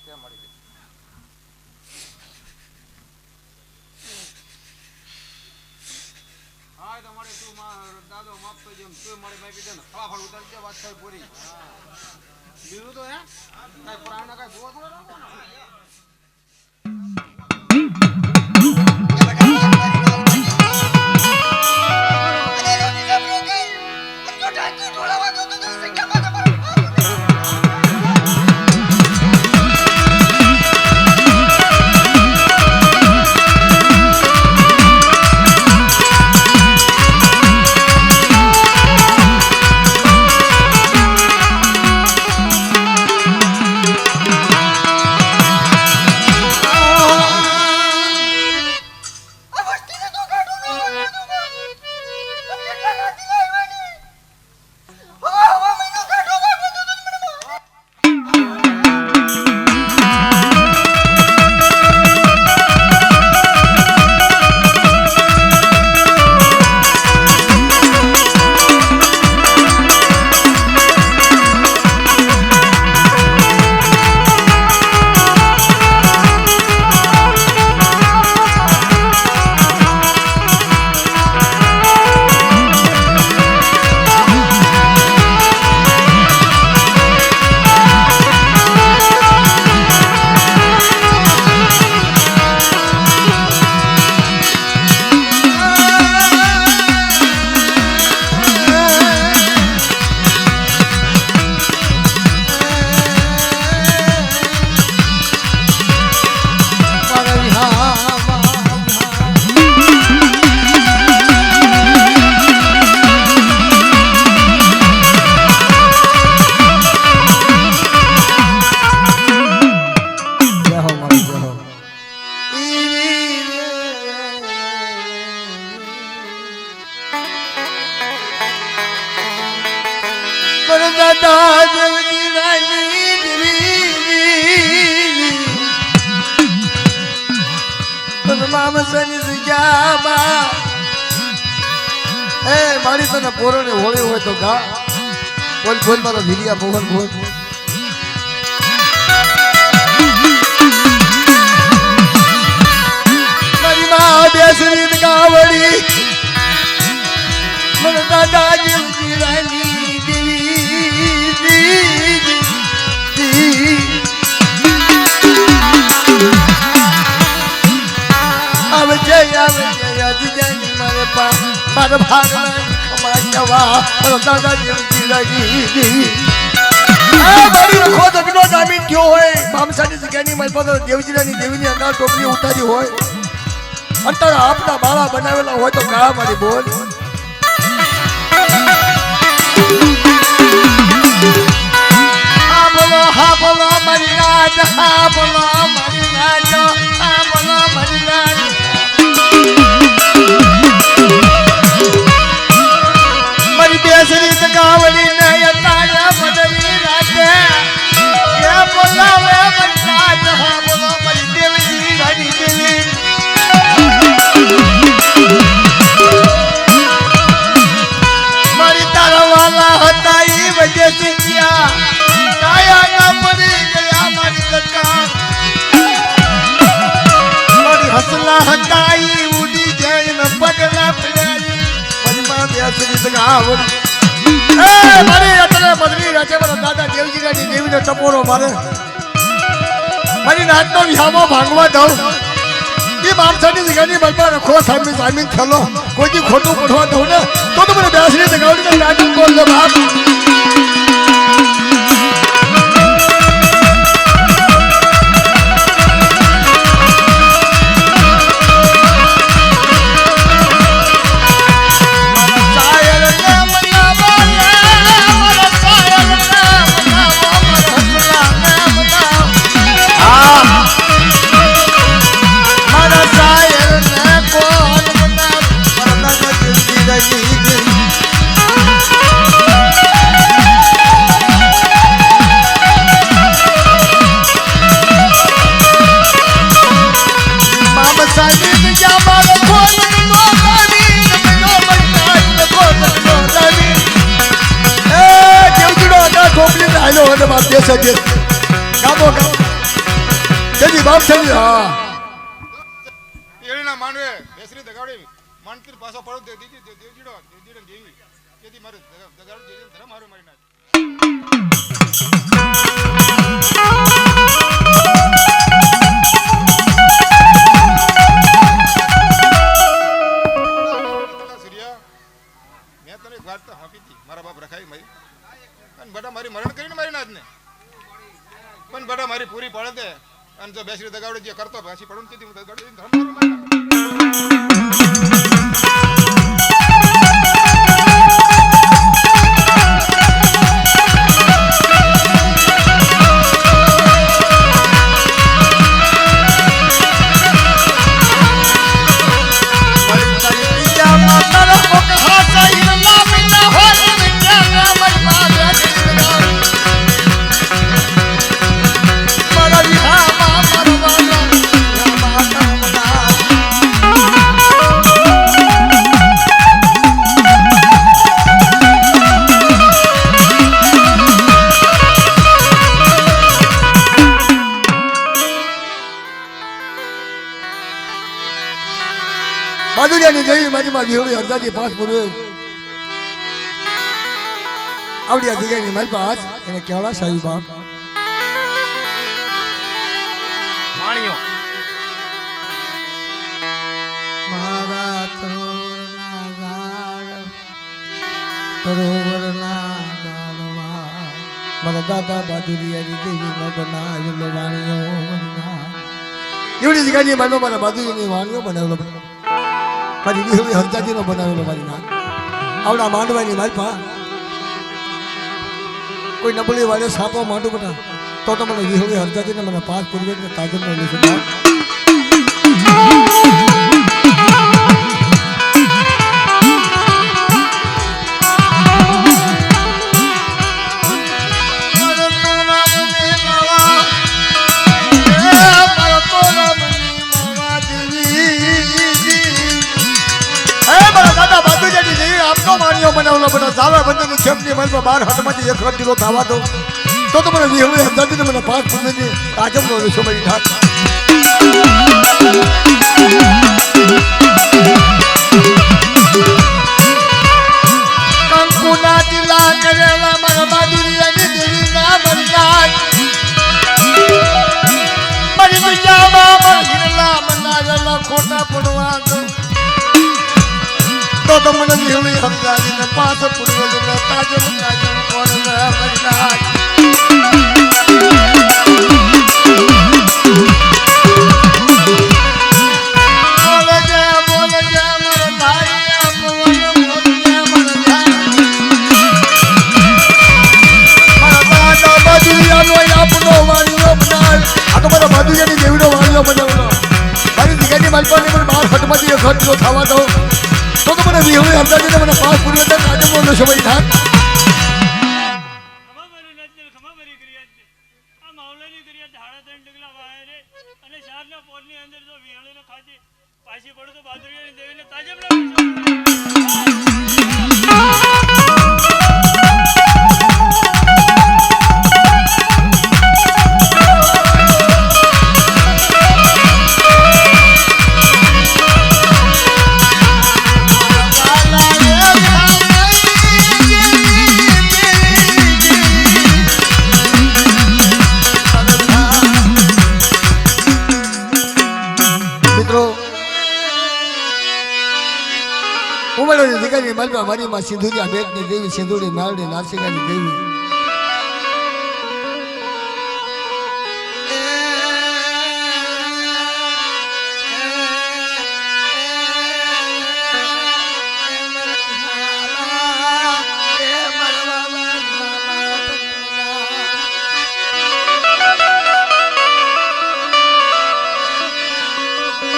કેમ મળી ગઈ હા તમારે તું દાદો માપતો જેમ તું મારી બાઈક દે ને ફળાફળ ઉતારી દે વાત થાય પૂરી બીજું તો હે કઈ પ્રાણ ના કઈ જોવા થોડો અને રોટી સાપરો ગઈ. તો ટાંકી ઢોળાવા દો તો સંખ્યામાં તમારો આ વસ્તીને તો કાઢો ન મળે તો બાપ. અને એટલા રાતી લાવ્યા ને. હવા મહિનો કાઢો બાપ તો મને બાપ. જય હો મારી જય હો. દાદા દેવની રાની દેવી મામા સની સુજાબા એ મારી તને પોરોની હોળી હોય તો ગા બોલ બોલ મારો ભીલિયા મોહન બોલ મારી માં બેસરી ગાવડી મને દાદા દેવની રાની દેવી આવે છે યાદી મારે પા મારા ભાગના ખમા જવા મારો દાદા દેવની રાની દેવી મારી રખો દગનો જામીન થયો હોય મામસાની જગ્યાની મારી પાસે દેવજીરાની દેવીની અંદર ટોપલી ઉતારી હોય અંતર આપના બાળા બનાવેલા હોય તો કા મારી બોલ હા બોલો મારી રાજ હા બોલો મારી રાજ હા બોલો મારી રાજ મારી બેસરી ગાવડી ને તારા બદલી રાતે એ બોલાવે મારી રાજ હા બોલો મારી દેવજી રાની દેવી મારી તારા વાલા હતા ઈ વજે ગયા કાયા ના પડી ગયા મારી લકા મારી હસલા હતા ઈ ઉડી જઈને પગલા પડ્યા મારી માં બેસરી ગાવડી એ મારી અત્યારે બદલી રાતે મારા દાદા દેવજી ગાડી દેવીનો ટપોરો મારે મારી રાતનો વિહામો ભાંગવા દઉં એ માણસાની જગ્યાની બલબા રખો સામીન થલો કોઈ ખોટું પડવા દઉં ને તો મને બેસરી જગાવડી નાટક બોલ દો બાપ બાપ દેશ જ ગામો ગામ તેજી બાપ છે હા એળીના માનવે બેસરી દગાડી માનતીર પાછો પડો દે દીજી દેવજીડો દેવજીડો દેવી તેથી મારે દગાડો દેજે ધરા મારો મારી નાખ મેં તને એક વાત તો આપી હતી મારા બાપ રખાઈ મારી અને બટા મારી મરણ કરીને મારી નાખ ને પણ બટા મારી પૂરી પડે દે અને જો બેસરી દગાડો જે કરતો પાછી પડું તેથી હું દગાડો ધરા મારો મારી નાખ માધુર્યાની દેવી મારી માં વિહોળી હરદાજી પાંચ પૂર્વે આવડિયા દિગાની મારી પાંચ એને કેવડા સાહેબ બાપ વાણિયો મારા તરોવરના ગાળ મારા દાદા માધુર્યાની દેવી નો બનાવેલો વાણિયો એવડી દિગાની મારી મારા માધુર્યાની વાણિયો બનાવેલો મારી વિહોળી હરદાજી નો બનાવેલો મારી ના આવડા માંડવાની મારી પા કોઈ નબળી વાળે સાપો માંડું બટા તો મને વિહોળી હરદાજી ને મને પાંચ પૂર્વે તાજમ નો લેશે બનાવેલો બધા સારા બંધની ખેપની મનમાં 12 હાથમાંથી એક કિલો ખાવા દો તો મને વિહોળી હરદાજી મને પાંચ પૂર્વે તાજમ નો લેશો મારી ઠાક કંકુના તિલા કરેલા મારા માધુર્યાની દેવી ના બનનાર મારી દુનિયામાં મારા હિરલા બનાવેલા ખોટા પડવા દો તો મને વિહોળી હરદાજી ને પાંચ પૂર્વે તાજમ કોણ બનનાર માધુર્યાની દેવીનો વાળીઓ બનાવેલો મારી દીકરીની માલપાની મને 12 ફટમાંથી એક કિલો ખાવા દો તો મને વિહોળી હરદાજીને મને પાંચ પૂર્વે તાજમનો નશો મારી ઠાક પાછી પડો તો બાદુરિયાની દેવીને તાજમ મારી માં સિંધુરિયા બેટની દેવી સિંધુરી નારડી નારસિંગાની દેવી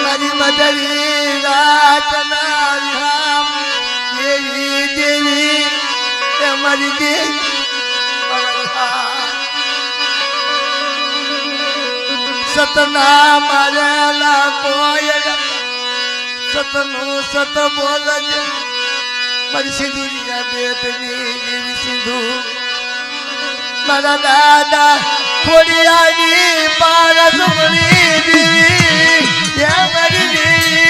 મારી મદરી રાતના મારી દેવી સતના મારેલા કોઈ સતનું સત બોલજે મારી સિંધુરિયા બેટની દેવી સિંધુ મારા દાદા ખોડિયાની પારસ મળી દેવી એ મારી દેવી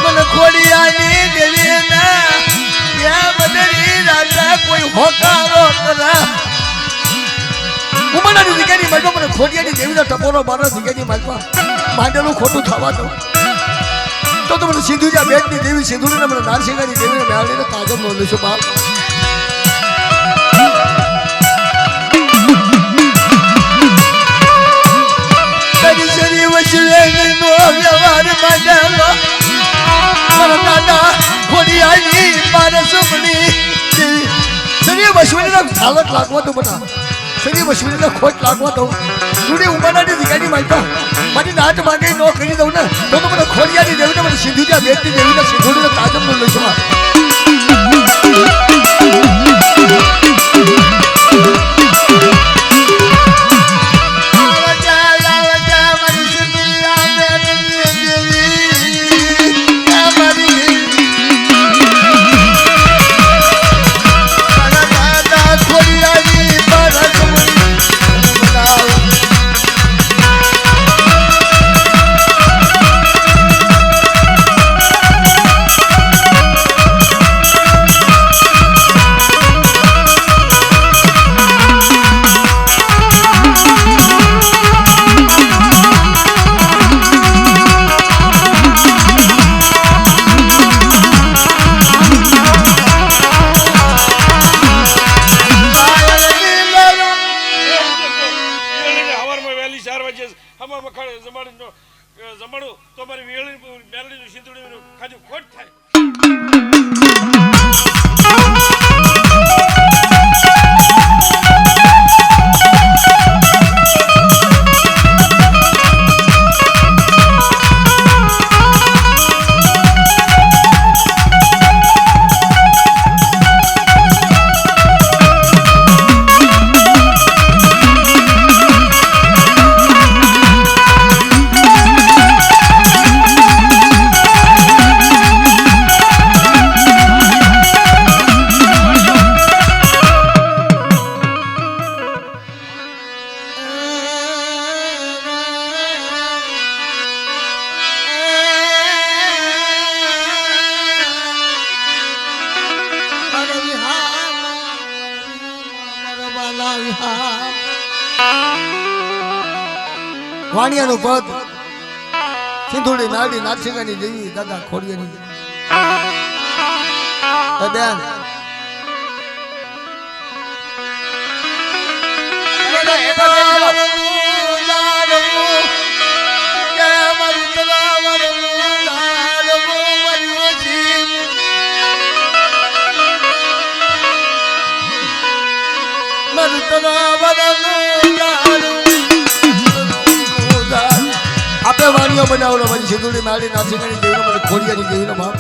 મને ખોડિયાની દેવી ના ત્યાં બદલી રાજા કોઈ હોકારો કરા ઉમનાની જગ્યાની માલમાં મને ખોડિયાની દેવીના ટપોરો મારા જગ્યાની માલમાં માંડેલું ખોટું થવા દઉં તો મને સિંધુજા બેટની દેવી સિંધુને મને નારસિંહાની દેવીને મેળવીને તાજમ નો લેશો બાપ તારી શરી વચલેની નો વ્યવહાર માંડેલો મારા દાદા ખોડિયાની પારસ મળી દેવી શરી વચલેના ધાવત લાગવા તો બતા શરી વચલેના ખોટ લાગવા દઉં રૂડી ઉમનાની જગ્યાની માલમાં મારી નાટ માંગે નો કરી દઉં ને તો મને ખોડિયાની દેવીને મને સિંધુજા બેટની દેવીને સિંધુડીને તાજમ નો લેશો જમાડું તો મારી મેલડીનું સિંધુડીનું ખાજુ ખોટ થાય વાણિયાનું પદ સિંધુડી નાડી નારસિંહાની દેવી દાદા ખોડિયાની બેન આપે વાણીઓ બનાવલો મારી સિંધુડી મારી નારસિંહાની દેવીનો મને ખોડિયાની દેવીનો બાપ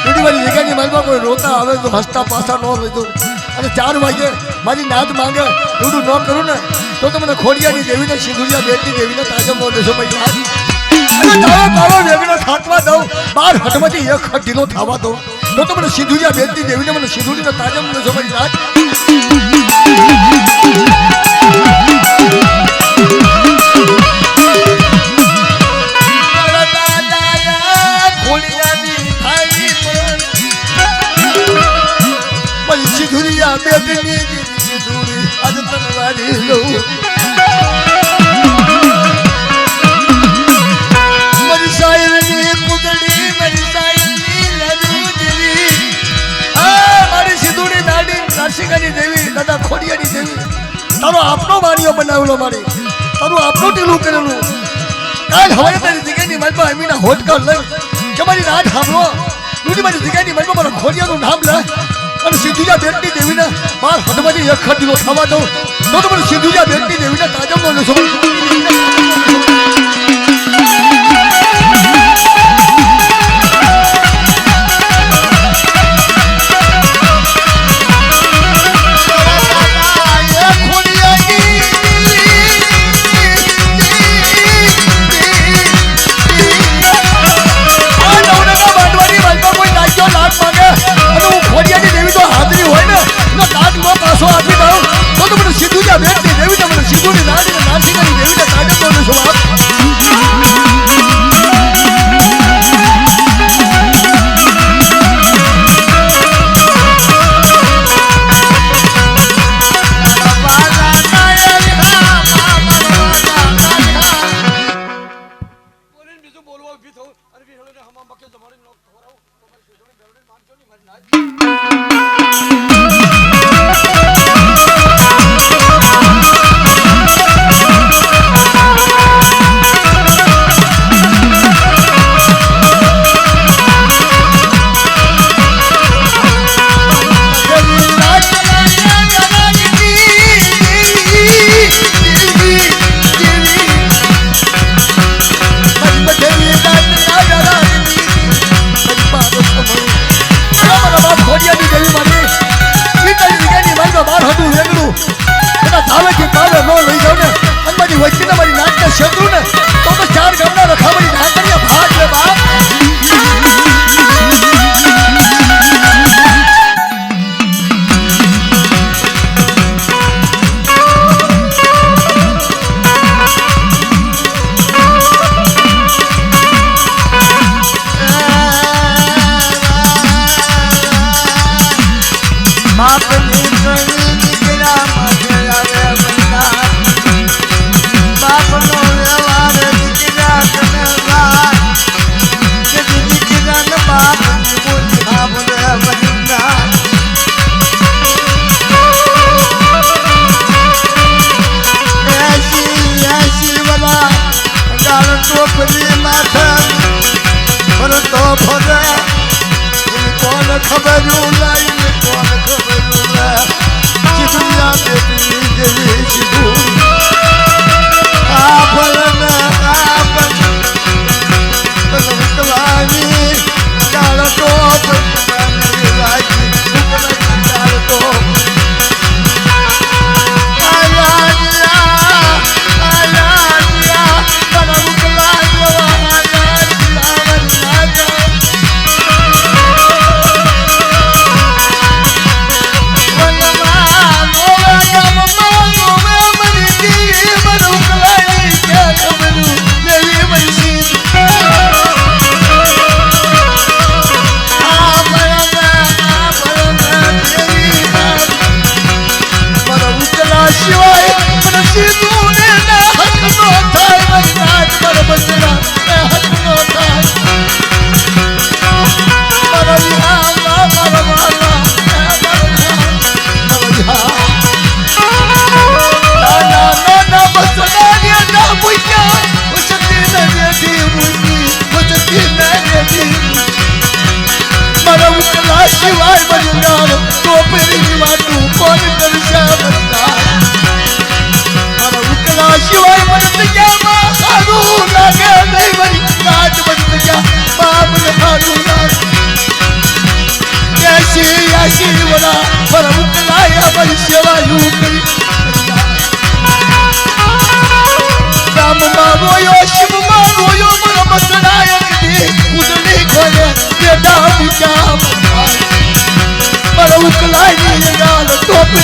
એની મારી જગ્યાની માલમાં કોઈ રોતા આવે તો હસતા પાસા ન લીધું અને 4 વાગે મારી નાદ માંગે એવું ન કરું ને તો મને ખોડિયાની દેવીને સિંધુડિયા બેટની દેવીને તાજમ નો દેશો ભાઈ અને તારો વેગનો થાતવા દઉં 12 હટમાંથી એક હટ ઢીલો થવા દઉં તો મને સિંધુડિયા બેટની દેવીને મને સિંધુડીનો તાજમ નો દેશો ભાઈ રાજ સિંધુડિયા બેટની સિંધુડી આજ તનવારી લઉં મારી સાયરની કુદડી મારી સાયરની લડુજરી આ મારી સિંધુડી નાડી નારસિંહાની દેવી દાદા ખોડિયાની દેવી તારો આપનો માણીઓ બનાવેલો મારી તારું આપનું ટીલું કરેલું કાલ હવાય તારી જગ્યાની માલમાં અમીના હોટકા લઈ કે મારી રાત સાંભળો દૂધી મારી જગ્યાની માલમાં મારા ખોડિયાનું નામ લે અને સિંધુજા બેટની દેવીને 12 હટમાંથી એક હટ ઢીલો થવા દઉં તો મને સિંધુજા બેટની દેવીને તાજમનો લેશો એના ધાવેથી કાલે ન લઈ જાવ ને અને મારી વચ્ચે મારી નાચને શેતું ને તો ચાર ગામના રખાવડી ઢાંકણીયા ભાગ લે બાપ ખબર લાઈને કોણ ખબર ચીડિયા બેટી જેવી સીધું આ ભલન કલાની ચાલ ટોપ લાગી ચાલ ટોપ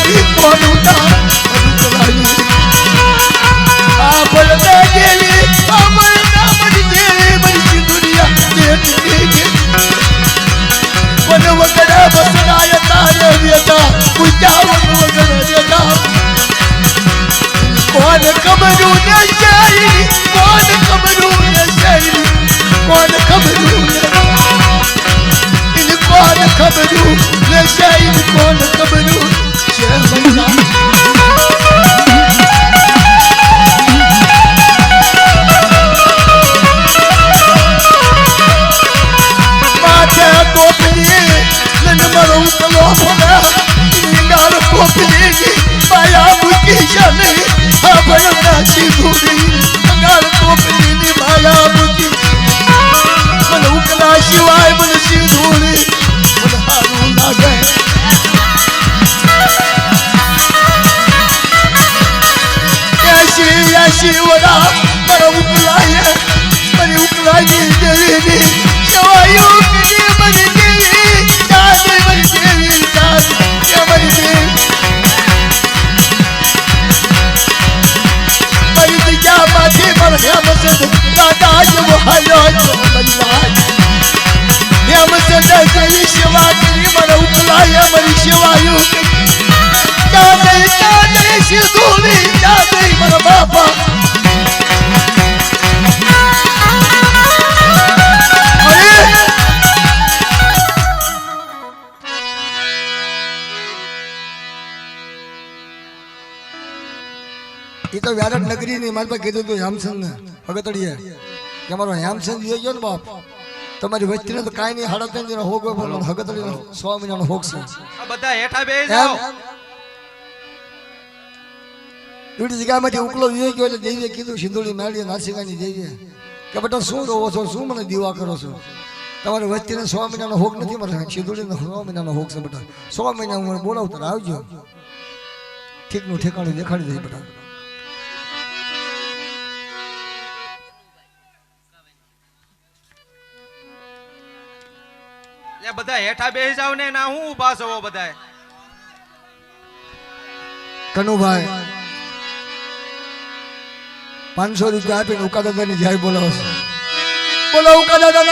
એ તો વ્યારટ નગરી ની મારી પાસે કીધું તું હેમચંદ ને ભગતડીએ કે અમારો હેમચંદ જોઈ ગયો ને બાપ તમારી વચ્ચે તો કાંઈ નહીં 3.5 હોગ પણ ભગતડી 100 મહિનાનો હોગ છે આ બધા હેઠા બેસી જાઓ એવી જગ્યામાંથી ઉકલો જોઈ ગયો એટલે દેવીએ કીધું સિંધુડી નાળી નાસિકાની દેવીએ કે બેટા શું રહો છો શું મને દીવા કરો છો તમારે વચ્ચે 100 મહિનાનો હોગ નથી મારે સિંધુડી 100 મહિનાનો હોગ છે બેટા 100 મહિના હું બોલાવતા આવજો ઠીકનું ઠેકાણું દેખાડી દઈએ બધા. એ બધા હેઠા બેસી જાવ ને ના હું ઊભા છો બધાય. કનુભાઈ 500 રૂપિયા આપીને ઉકા દાદાની જાય બોલાવો છો. બોલો ઉકા દાદા